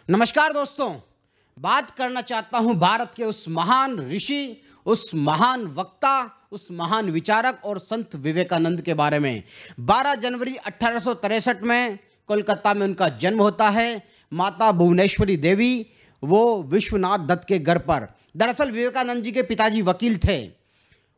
नमस्कार दोस्तों, बात करना चाहता हूं भारत के उस महान ऋषि, उस महान वक्ता, उस महान विचारक और संत विवेकानंद के बारे में। 12 जनवरी 1863 में कोलकाता में उनका जन्म होता है। माता भुवनेश्वरी देवी, वो विश्वनाथ दत्त के घर पर। दरअसल विवेकानंद जी के पिताजी वकील थे।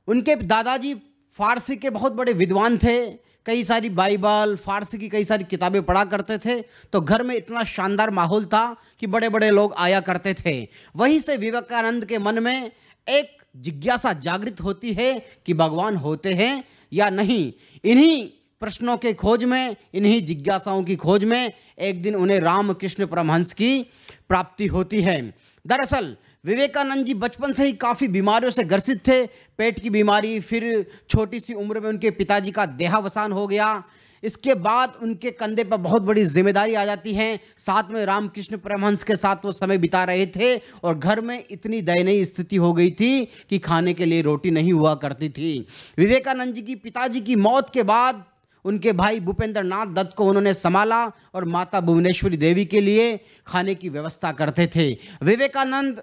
उनके दादाजी फारसी के बहुत बड़े विद्वान थे। कई सारी बाइबल, फारसी की कई सारी किताबें पढ़ा करते थे। तो घर में इतना शानदार माहौल था कि बड़े बड़े लोग आया करते थे। वहीं से विवेकानंद के मन में एक जिज्ञासा जागृत होती है कि भगवान होते हैं या नहीं। इन्हीं प्रश्नों के खोज में, इन्हीं जिज्ञासाओं की खोज में एक दिन उन्हें रामकृष्ण परमहंस की प्राप्ति होती है। दरअसल विवेकानंद जी बचपन से ही काफ़ी बीमारियों से ग्रसित थे। पेट की बीमारी, फिर छोटी सी उम्र में उनके पिताजी का देहावसान हो गया। इसके बाद उनके कंधे पर बहुत बड़ी जिम्मेदारी आ जाती है। साथ में रामकृष्ण परमहंस के साथ वो समय बिता रहे थे और घर में इतनी दयनीय स्थिति हो गई थी कि खाने के लिए रोटी नहीं हुआ करती थी। विवेकानंद जी की पिताजी की मौत के बाद उनके भाई भूपेंद्र नाथ दत्त को उन्होंने संभाला और माता भुवनेश्वरी देवी के लिए खाने की व्यवस्था करते थे। विवेकानंद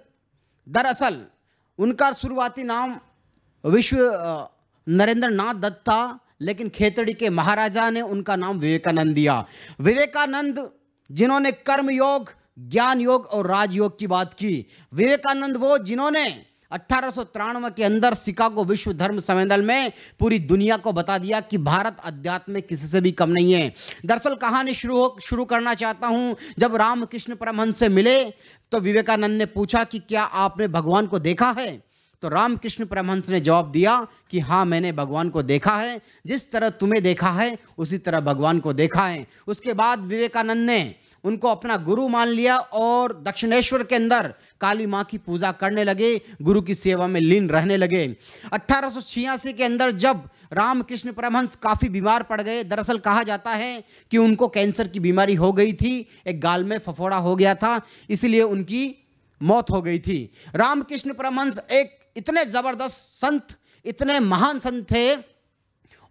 दरअसल उनका शुरुआती नाम नरेंद्र नाथ दत्त था, लेकिन खेतड़ी के महाराजा ने उनका नाम विवेकानंद दिया। विवेकानंद जिन्होंने कर्म योग, ज्ञान योग और राजयोग की बात की। विवेकानंद वो जिन्होंने 1893 के अंदर शिकागो विश्व धर्म सम्मेलन में पूरी दुनिया को बता दिया कि भारत अध्यात्म में किसी से भी कम नहीं है। दरअसल कहानी शुरू करना चाहता हूं। जब रामकृष्ण परमहंस से मिले तो विवेकानंद ने पूछा कि क्या आपने भगवान को देखा है? तो रामकृष्ण परमहंस ने जवाब दिया कि हाँ, मैंने भगवान को देखा है। जिस तरह तुम्हें देखा है उसी तरह भगवान को देखा है। उसके बाद विवेकानंद ने उनको अपना गुरु मान लिया और दक्षिणेश्वर के अंदर काली माँ की पूजा करने लगे, गुरु की सेवा में लीन रहने लगे। 1886 के अंदर जब रामकृष्ण परमहंस काफ़ी बीमार पड़ गए, दरअसल कहा जाता है कि उनको कैंसर की बीमारी हो गई थी, एक गाल में फफोड़ा हो गया था, इसलिए उनकी मौत हो गई थी। रामकृष्ण परमहंस एक इतने ज़बरदस्त संत, इतने महान संत थे।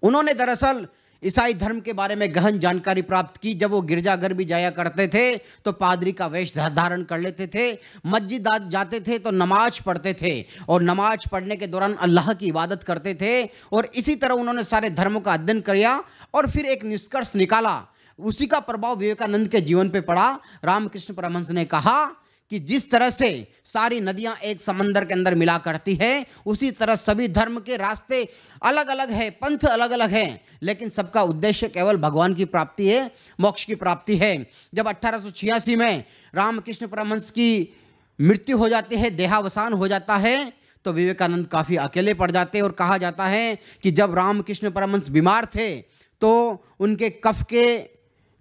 उन्होंने दरअसल ईसाई धर्म के बारे में गहन जानकारी प्राप्त की। जब वो गिरजाघर भी जाया करते थे तो पादरी का वेश धारण कर लेते थे। मस्जिद जाते थे तो नमाज पढ़ते थे और नमाज पढ़ने के दौरान अल्लाह की इबादत करते थे। और इसी तरह उन्होंने सारे धर्मों का अध्ययन किया और फिर एक निष्कर्ष निकाला। उसी का प्रभाव विवेकानंद के जीवन पर पड़ा। रामकृष्ण परमहंस ने कहा कि जिस तरह से सारी नदियां एक समंदर के अंदर मिला करती है, उसी तरह सभी धर्म के रास्ते अलग अलग है, पंथ अलग अलग हैं, लेकिन सबका उद्देश्य केवल भगवान की प्राप्ति है, मोक्ष की प्राप्ति है। जब 1886 में रामकृष्ण परमहंस की मृत्यु हो जाती है, देहावसान हो जाता है, तो विवेकानंद काफ़ी अकेले पड़ जाते हैं। और कहा जाता है कि जब रामकृष्ण परमहंस बीमार थे तो उनके कफ के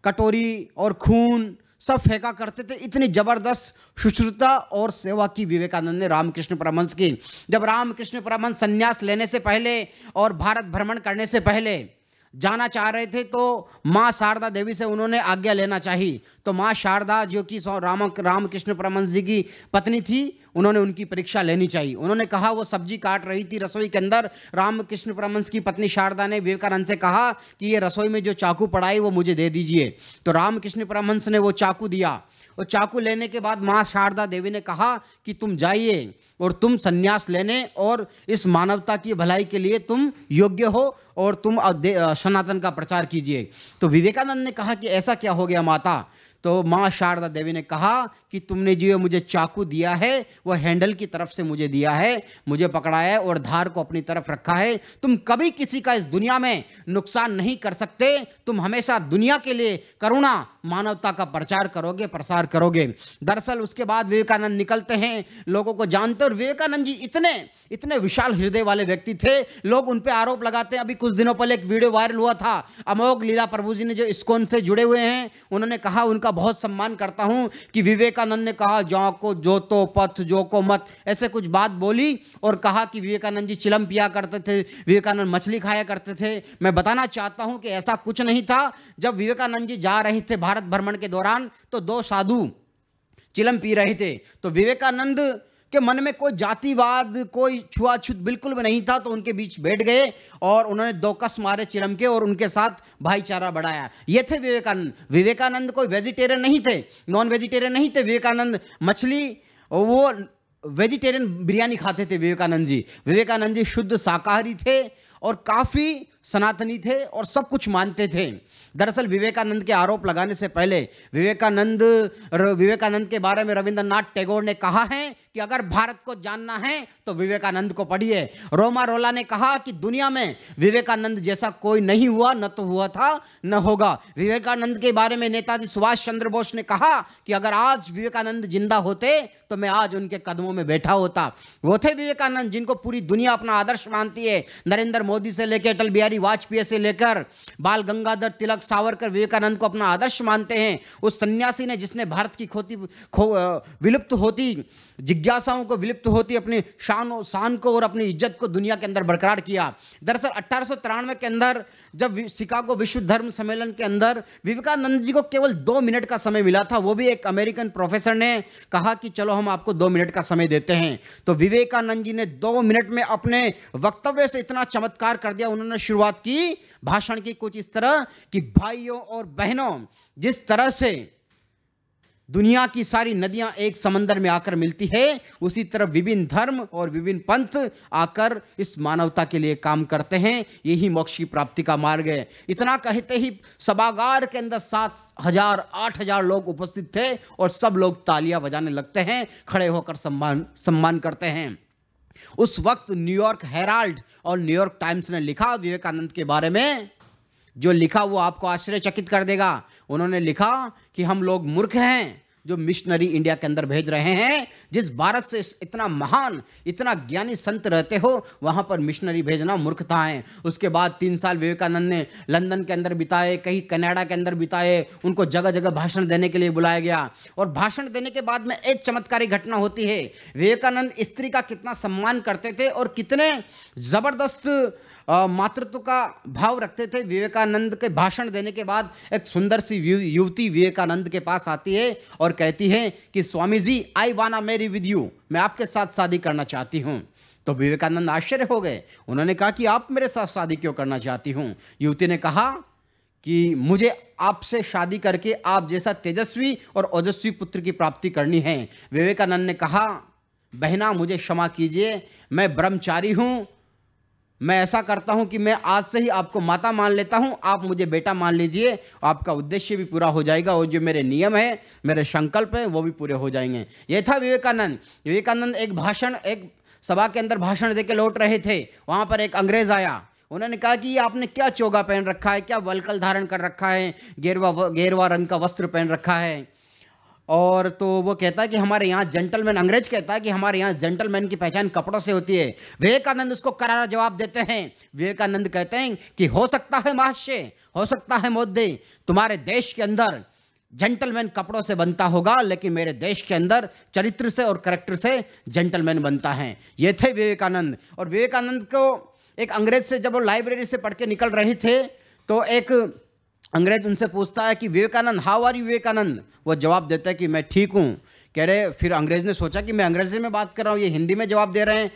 कटोरी और खून सब फेंका करते थे। इतनी जबरदस्त शुश्रूषा और सेवा की विवेकानंद ने रामकृष्ण परमहंस की। जब रामकृष्ण परमहंस संन्यास लेने से पहले और भारत भ्रमण करने से पहले जाना चाह रहे थे तो माँ शारदा देवी से उन्होंने आज्ञा लेना चाहिए। तो माँ शारदा जो कि रामकृष्ण परमहंस जी की पत्नी थी, उन्होंने उनकी परीक्षा लेनी चाहिए। उन्होंने कहा, वो सब्जी काट रही थी रसोई के अंदर। रामकृष्ण परमहंस की पत्नी शारदा ने विवेकानंद से कहा कि ये रसोई में जो चाकू पड़ा है वो मुझे दे दीजिए। तो रामकृष्ण परमहंस ने वो चाकू दिया। और चाकू लेने के बाद माँ शारदा देवी ने कहा कि तुम जाइए और तुम संन्यास लेने और इस मानवता की भलाई के लिए तुम योग्य हो और तुम सनातन का प्रचार कीजिए। तो विवेकानंद ने कहा कि ऐसा क्या हो गया माता? तो माँ शारदा देवी ने कहा कि तुमने जो मुझे चाकू दिया है वो हैंडल की तरफ से मुझे दिया है, मुझे पकड़ाया है और धार को अपनी तरफ रखा है। तुम कभी किसी का इस दुनिया में नुकसान नहीं कर सकते। तुम हमेशा दुनिया के लिए करुणा, मानवता का प्रचार करोगे, प्रसार करोगे। दरअसल उसके बाद विवेकानंद निकलते हैं, लोगों को जानते। और विवेकानंद जी इतने विशाल हृदय वाले व्यक्ति थे, लोग उन पर आरोप लगाते हैं। अभी कुछ दिनों पहले एक वीडियो वायरल हुआ था, अमोघ लीला प्रभु जी ने जो इस्कॉन से जुड़े हुए हैं, उन्होंने कहा उनका बहुत सम्मान करता हूं कि विवेकानंद ने कहा जौ को जोतो पथ जो को मत, ऐसे कुछ बात बोली। और कहा कि विवेकानंद जी चिलम पिया करते थे, विवेकानंद मछली खाया करते थे। मैं बताना चाहता हूं कि ऐसा कुछ नहीं था। जब विवेकानंद जी जा रहे थे भारत भ्रमण के दौरान तो 2 साधु चिलम पी रहे थे। तो विवेकानंद के मन में कोई जातिवाद, कोई छुआछूत बिल्कुल भी नहीं था, तो उनके बीच बैठ गए और उन्होंने दो कस मारे चिरम के और उनके साथ भाईचारा बढ़ाया। ये थे विवेकानंद। विवेकानंद कोई वेजिटेरियन नहीं थे, नॉन वेजिटेरियन नहीं थे। विवेकानंद मछली, वो वेजिटेरियन बिरयानी खाते थे विवेकानंद जी। विवेकानंद जी शुद्ध शाकाहारी थे और काफ़ी सनातनी थे और सब कुछ मानते थे। दरअसल विवेकानंद के आरोप लगाने से पहले विवेकानंद के बारे में रविंद्रनाथ टैगोर ने कहा है कि अगर भारत को जानना है तो विवेकानंद को पढ़िए। रोमा रोला ने कहा कि दुनिया में विवेकानंद जैसा कोई नहीं हुआ, न तो हुआ था न होगा। विवेकानंद के बारे में नेताजी सुभाष चंद्र बोस ने कहा कि अगर आज विवेकानंद जिंदा होते तो मैं आज उनके कदमों में बैठा होता। वो थे विवेकानंद जिनको पूरी दुनिया अपना आदर्श मानती है। नरेंद्र मोदी से लेकर अटल बिहारी वाजपेयी से लेकर बाल गंगाधर तिलक, सावरकर विवेकानंद को अपना आदर्श मानते हैं। उस सन्यासी ने जिसने भारत की विलुप्त होती जिज्ञासाओं को, विलुप्त होती अपनी शान को और अपनी इज्जत को दुनिया के अंदर बरकरार किया। दरअसल 1893 के अंदर जब शिकागो विश्व धर्म सम्मेलन के अंदर विवेकानंद जी को केवल 2 मिनट का समय मिला था। वो भी एक अमेरिकन प्रोफेसर ने कहा कि चलो हम आपको 2 मिनट का समय देते हैं। तो विवेकानंद जी ने 2 मिनट में अपने वक्तव्य से इतना चमत्कार कर दिया। उन्होंने शुरुआत की भाषण की कुछ इस तरह कि भाइयों और बहनों, जिस तरह से दुनिया की सारी नदियां एक समंदर में आकर मिलती है, उसी तरह विभिन्न धर्म और विभिन्न पंथ आकर इस मानवता के लिए काम करते हैं। यही मोक्ष की प्राप्ति का मार्ग है। इतना कहते ही सभागार के अंदर 7,000 8,000 लोग उपस्थित थे और सब लोग तालियां बजाने लगते हैं, खड़े होकर सम्मान करते हैं। उस वक्त न्यूयॉर्क हेराल्ड और न्यूयॉर्क टाइम्स ने लिखा विवेकानंद के बारे में, जो लिखा वो आपको आश्चर्यचकित कर देगा। उन्होंने लिखा कि हम लोग मूर्ख हैं जो मिशनरी इंडिया के अंदर भेज रहे हैं। जिस भारत से इतना महान, इतना ज्ञानी संत रहते हो, वहां पर मिशनरी भेजना मूर्खता है। उसके बाद 3 साल विवेकानंद ने लंदन के अंदर बिताए, कहीं कनाडा के अंदर बिताए। उनको जगह जगह भाषण देने के लिए बुलाया गया और भाषण देने के बाद में एक चमत्कारी घटना होती है। विवेकानंद स्त्री का कितना सम्मान करते थे और कितने जबरदस्त मातृत्व का भाव रखते थे। विवेकानंद के भाषण देने के बाद एक सुंदर सी युवती विवेकानंद के पास आती है और कहती है कि स्वामी जी, आई वाना मैरी विद यू, मैं आपके साथ शादी करना चाहती हूँ। तो विवेकानंद आश्चर्य हो गए। उन्होंने कहा कि आप मेरे साथ शादी क्यों करना चाहती हूँ? युवती ने कहा कि मुझे आपसे शादी करके आप जैसा तेजस्वी और ओजस्वी पुत्र की प्राप्ति करनी है। विवेकानंद ने कहा, बहना मुझे क्षमा कीजिए, मैं ब्रह्मचारी हूँ। मैं ऐसा करता हूं कि मैं आज से ही आपको माता मान लेता हूं, आप मुझे बेटा मान लीजिए, आपका उद्देश्य भी पूरा हो जाएगा और जो मेरे नियम है, मेरे संकल्प हैं, वो भी पूरे हो जाएंगे। यह था विवेकानंद। विवेकानंद एक सभा के अंदर भाषण देके लौट रहे थे। वहां पर एक अंग्रेज आया। उन्होंने कहा कि आपने क्या चोगा पहन रखा है, क्या वलकल धारण कर रखा है, गेरवा रंग का वस्त्र पहन रखा है। और तो वो कहता है कि हमारे यहाँ जेंटलमैन, अंग्रेज कहता है कि हमारे यहाँ जेंटलमैन की पहचान कपड़ों से होती है। विवेकानंद उसको करारा जवाब देते हैं। विवेकानंद कहते हैं कि हो सकता है महाशय, हो सकता है महोदय, तुम्हारे देश के अंदर जेंटलमैन कपड़ों से बनता होगा, लेकिन मेरे देश के अंदर चरित्र से और करैक्टर से जेंटलमैन बनता है। ये थे विवेकानंद। और विवेकानंद को एक अंग्रेज से, जब वो लाइब्रेरी से पढ़ के निकल रहे थे, तो एक अंग्रेज उनसे पूछता है कि Vivekananda, how are you Vivekananda? वो जवाब देता है कि मैं ठीक हूँ। कह रहे, फिर अंग्रेज ने सोचा कि मैं अंग्रेजी में बात कर रहा हूँ, ये हिंदी में जवाब दे रहे हैं।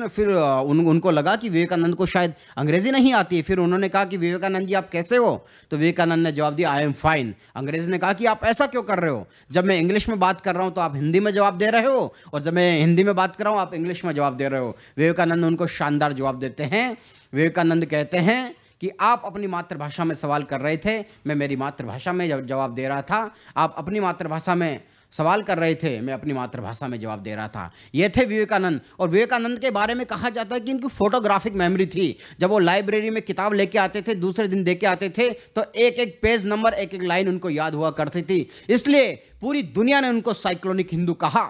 फिर उनको लगा कि विवेकानंद को शायद अंग्रेजी नहीं आती है। फिर उन्होंने कहा कि विवेकानंद जी आप कैसे हो? तो विवेकानंद ने जवाब दिया, आई एम फाइन। अंग्रेज ने कहा कि आप ऐसा क्यों कर रहे हो? जब मैं इंग्लिश में बात कर रहा हूँ तो आप हिंदी में जवाब दे रहे हो, और जब मैं हिंदी में बात कर रहा हूँ आप इंग्लिश में जवाब दे रहे हो। विवेकानंद उनको शानदार जवाब देते हैं। विवेकानंद कहते हैं कि आप अपनी मातृभाषा में सवाल कर रहे थे, मैं मेरी मातृभाषा में जवाब दे रहा था। आप अपनी मातृभाषा में सवाल कर रहे थे, मैं अपनी मातृभाषा में जवाब दे रहा था। ये थे विवेकानंद। और विवेकानंद के बारे में कहा जाता है कि इनकी फोटोग्राफिक मेमोरी थी। जब वो लाइब्रेरी में किताब लेके आते थे, दूसरे दिन दे के आते थे, तो एक एक पेज नंबर, एक एक लाइन उनको याद हुआ करती थी। इसलिए पूरी दुनिया ने उनको साइक्लोनिक हिंदू कहा।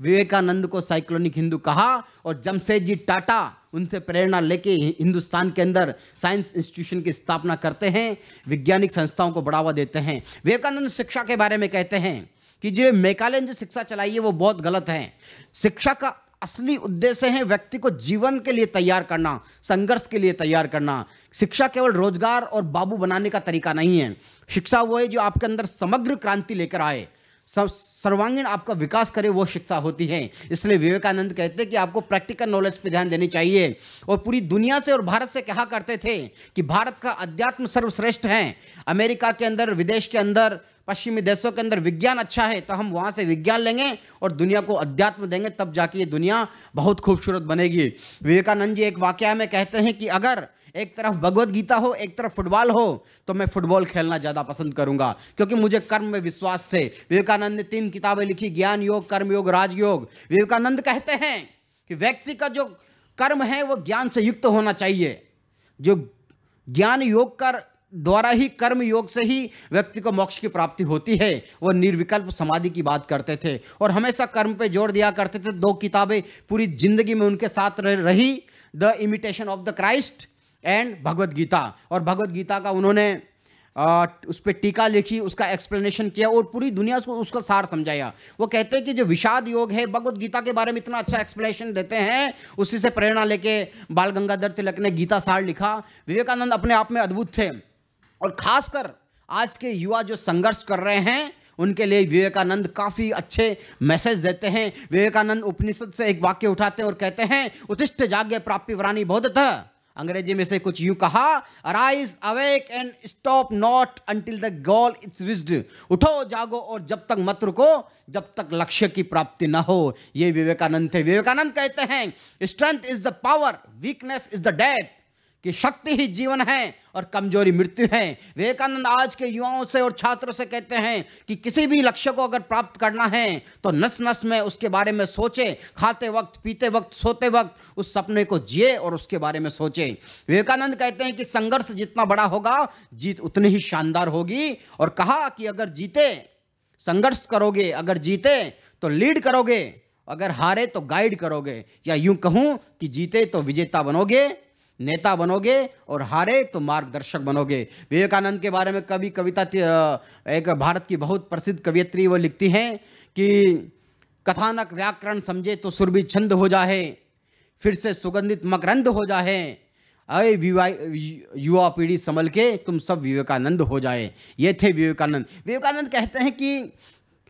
विवेकानंद को साइक्लोनिक हिंदू कहा। और जमशेदजी टाटा उनसे प्रेरणा लेके हिंदुस्तान के अंदर साइंस इंस्टीट्यूशन की स्थापना करते हैं, वैज्ञानिक संस्थाओं को बढ़ावा देते हैं। विवेकानंद शिक्षा के बारे में कहते हैं कि जो मैकाले ने जो शिक्षा चलाई है वो बहुत गलत है। शिक्षा का असली उद्देश्य है व्यक्ति को जीवन के लिए तैयार करना, संघर्ष के लिए तैयार करना। शिक्षा केवल रोजगार और बाबू बनाने का तरीका नहीं है। शिक्षा वो है जो आपके अंदर समग्र क्रांति लेकर आए, सर्वांगीण आपका विकास करे, वो शिक्षा होती है। इसलिए विवेकानंद कहते हैं कि आपको प्रैक्टिकल नॉलेज पे ध्यान देनी चाहिए। और पूरी दुनिया से और भारत से कहा करते थे कि भारत का अध्यात्म सर्वश्रेष्ठ है। अमेरिका के अंदर, विदेश के अंदर, पश्चिमी देशों के अंदर विज्ञान अच्छा है, तो हम वहाँ से विज्ञान लेंगे और दुनिया को अध्यात्म देंगे, तब जाके ये दुनिया बहुत खूबसूरत बनेगी। विवेकानंद जी एक वाकया में कहते हैं कि अगर एक तरफ भगवत गीता हो, एक तरफ फुटबॉल हो, तो मैं फुटबॉल खेलना ज़्यादा पसंद करूंगा, क्योंकि मुझे कर्म में विश्वास थे। विवेकानंद ने 3 किताबें लिखी, ज्ञान योग, कर्म योग, राजयोग। विवेकानंद कहते हैं कि व्यक्ति का जो कर्म है वो ज्ञान से युक्त होना चाहिए। जो ज्ञान योग कर द्वारा ही, कर्म योग से ही व्यक्ति को मोक्ष की प्राप्ति होती है। वो निर्विकल्प समाधि की बात करते थे और हमेशा कर्म पे जोर दिया करते थे। 2 किताबें पूरी जिंदगी में उनके साथ रही, the imitation of the Christ and Bhagavad Gita. और भगवत गीता का उन्होंने उस पर टीका लिखी, उसका एक्सप्लेनेशन किया और पूरी दुनिया को उसका सार समझाया। वो कहते हैं कि जो विषाद योग है, भगवत गीता के बारे में इतना अच्छा एक्सप्लेनेशन देते हैं, उसी से प्रेरणा लेके बाल गंगाधर तिलक ने गीता सार लिखा। विवेकानंद अपने आप में अद्भुत थे और खासकर आज के युवा जो संघर्ष कर रहे हैं उनके लिए विवेकानंद काफ़ी अच्छे मैसेज देते हैं। विवेकानंद उपनिषद से एक वाक्य उठाते हैं और कहते हैं, उत्तिष्ठ जाग्य प्राप्ति वरानी बोधतः। अंग्रेजी में से कुछ यूं कहा, arise awake and stop not until the goal it's reached. उठो जागो और जब तक मत रुको, जब तक लक्ष्य की प्राप्ति ना हो। ये विवेकानंद थे। विवेकानंद कहते हैं, strength is the power, weakness is the death, कि शक्ति ही जीवन है और कमजोरी मृत्यु है। विवेकानंद आज के युवाओं से और छात्रों से कहते हैं कि किसी भी लक्ष्य को अगर प्राप्त करना है तो नस नस में उसके बारे में सोचे, खाते वक्त, पीते वक्त, सोते वक्त उस सपने को जिए और उसके बारे में सोचे। विवेकानंद कहते हैं कि संघर्ष जितना बड़ा होगा, जीत उतनी ही शानदार होगी। और कहा कि अगर जीते संघर्ष करोगे, अगर जीते तो लीड करोगे, अगर हारे तो गाइड करोगे, या यूं कहूं कि जीते तो विजेता बनोगे, नेता बनोगे, और हारे तो मार्गदर्शक बनोगे। विवेकानंद के बारे में कवि कविता, एक भारत की बहुत प्रसिद्ध कवियत्री वो लिखती हैं कि कथानक व्याकरण समझे तो सुर भी छंद हो जाए, फिर से सुगंधित मकरंद हो जाए, अय युवा पीढ़ी संभल के तुम सब विवेकानंद हो जाए। ये थे विवेकानंद। विवेकानंद कहते हैं कि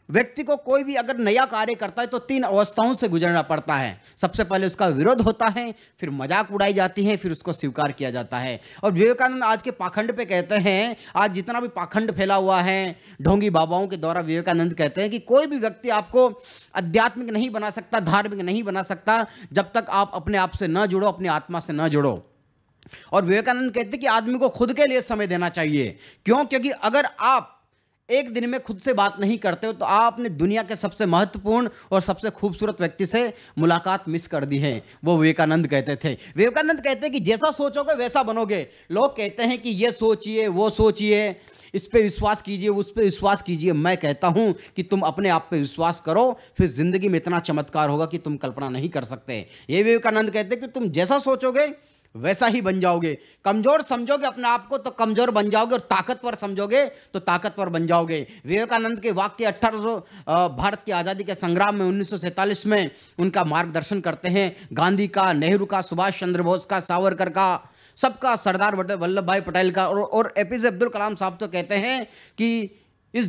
व्यक्ति को कोई भी अगर नया कार्य करता है तो 3 अवस्थाओं से गुजरना पड़ता है। सबसे पहले उसका विरोध होता है, फिर मजाक उड़ाई जाती है, फिर उसको स्वीकार किया जाता है। और विवेकानंद आज के पाखंड पे कहते हैं, आज जितना भी पाखंड फैला हुआ है ढोंगी बाबाओं के द्वारा, विवेकानंद कहते हैं कि कोई भी व्यक्ति आपको आध्यात्मिक नहीं बना सकता, धार्मिक नहीं बना सकता, जब तक आप अपने आप से न जुड़ो, अपनी आत्मा से न जुड़ो। और विवेकानंद कहते हैं कि आदमी को खुद के लिए समय देना चाहिए। क्यों? क्योंकि अगर आप एक दिन में खुद से बात नहीं करते हो तो आपने दुनिया के सबसे महत्वपूर्ण और सबसे खूबसूरत व्यक्ति से मुलाकात मिस कर दी है। वो विवेकानंद कहते थे। विवेकानंद कहते हैं कि जैसा सोचोगे वैसा बनोगे। लोग कहते हैं कि ये सोचिए, वो सोचिए, इस पे विश्वास कीजिए, उस पे विश्वास कीजिए। मैं कहता हूं कि तुम अपने आप पे विश्वास करो, फिर जिंदगी में इतना चमत्कार होगा कि तुम कल्पना नहीं कर सकते। ये विवेकानंद कहते हैं कि तुम जैसा सोचोगे वैसा ही बन जाओगे। कमजोर समझोगे अपने आप को तो कमजोर बन जाओगे, और ताकतवर समझोगे तो ताकतवर बन जाओगे। विवेकानंद के वाक्य 1800 भारत की आज़ादी के संग्राम में 1947 में उनका मार्गदर्शन करते हैं। गांधी का, नेहरू का, सुभाष चंद्र बोस का, सावरकर का, सबका, सरदार वल्लभ भाई पटेल का, और एपीजे अब्दुल कलाम साहब तो कहते हैं कि इस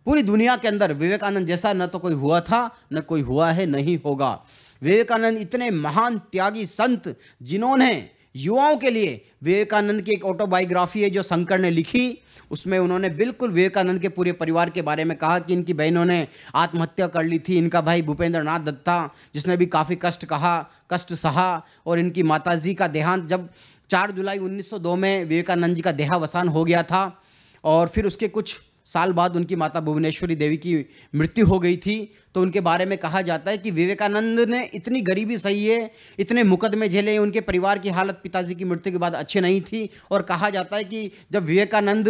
पूरी दुनिया के अंदर विवेकानंद जैसा न तो कोई हुआ था, न कोई हुआ है, नहीं होगा। विवेकानंद इतने महान त्यागी संत जिन्होंने युवाओं के लिए, विवेकानंद की एक ऑटोबायोग्राफी है जो शंकर ने लिखी, उसमें उन्होंने बिल्कुल विवेकानंद के पूरे परिवार के बारे में कहा कि इनकी बहनों ने आत्महत्या कर ली थी। इनका भाई भूपेंद्र नाथ दत्त था जिसने भी काफ़ी कष्ट सहा, और इनकी माताजी का देहांत जब 4 जुलाई 1902 में विवेकानंद जी का देहावसान हो गया था, और फिर उसके कुछ साल बाद उनकी माता भुवनेश्वरी देवी की मृत्यु हो गई थी। तो उनके बारे में कहा जाता है कि विवेकानंद ने इतनी गरीबी सही है, इतने मुकदमे झेले, उनके परिवार की हालत पिताजी की मृत्यु के बाद अच्छी नहीं थी। और कहा जाता है कि जब विवेकानंद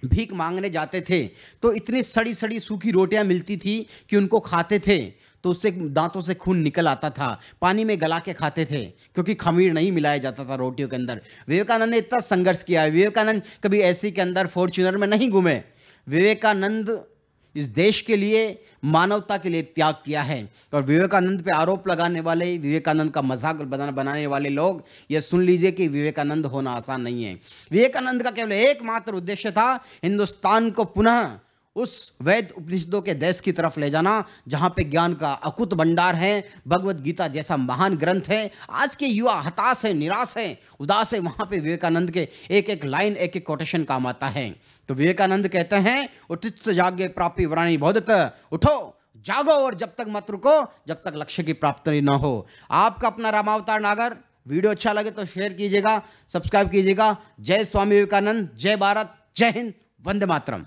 भीख मांगने जाते थे तो इतनी सड़ी सड़ी सूखी रोटियां मिलती थी कि उनको खाते थे तो उससे दांतों से खून निकल आता था। पानी में गला के खाते थे क्योंकि खमीर नहीं मिलाया जाता था रोटियों के अंदर। विवेकानंद ने इतना संघर्ष किया है। विवेकानंद कभी एसी के अंदर फॉर्च्यूनर में नहीं घूमे। विवेकानंद इस देश के लिए, मानवता के लिए त्याग किया है। और विवेकानंद पे आरोप लगाने वाले, विवेकानंद का मजाक बनाने वाले लोग, ये सुन लीजिए कि विवेकानंद होना आसान नहीं है। विवेकानंद का केवल एकमात्र उद्देश्य था हिंदुस्तान को पुनः उस वैद उपनिषदों के देश की तरफ ले जाना जहां पे ज्ञान का अकुत भंडार है, भगवत गीता जैसा महान ग्रंथ है। आज के युवा हताश है, निराश है, उदास है, वहां पे विवेकानंद के एक एक लाइन, एक एक कोटेशन काम आता है। तो विवेकानंद कहते हैं, उठित जागे प्राप्ति वराणी बोधत, उठो जागो और जब तक मत रुको जब तक लक्ष्य की प्राप्ति ना हो। आपका अपना रामावतार नागर। वीडियो अच्छा लगे तो शेयर कीजिएगा, सब्सक्राइब कीजिएगा। जय स्वामी विवेकानंद, जय भारत, जय हिंद, वंदे मातरम।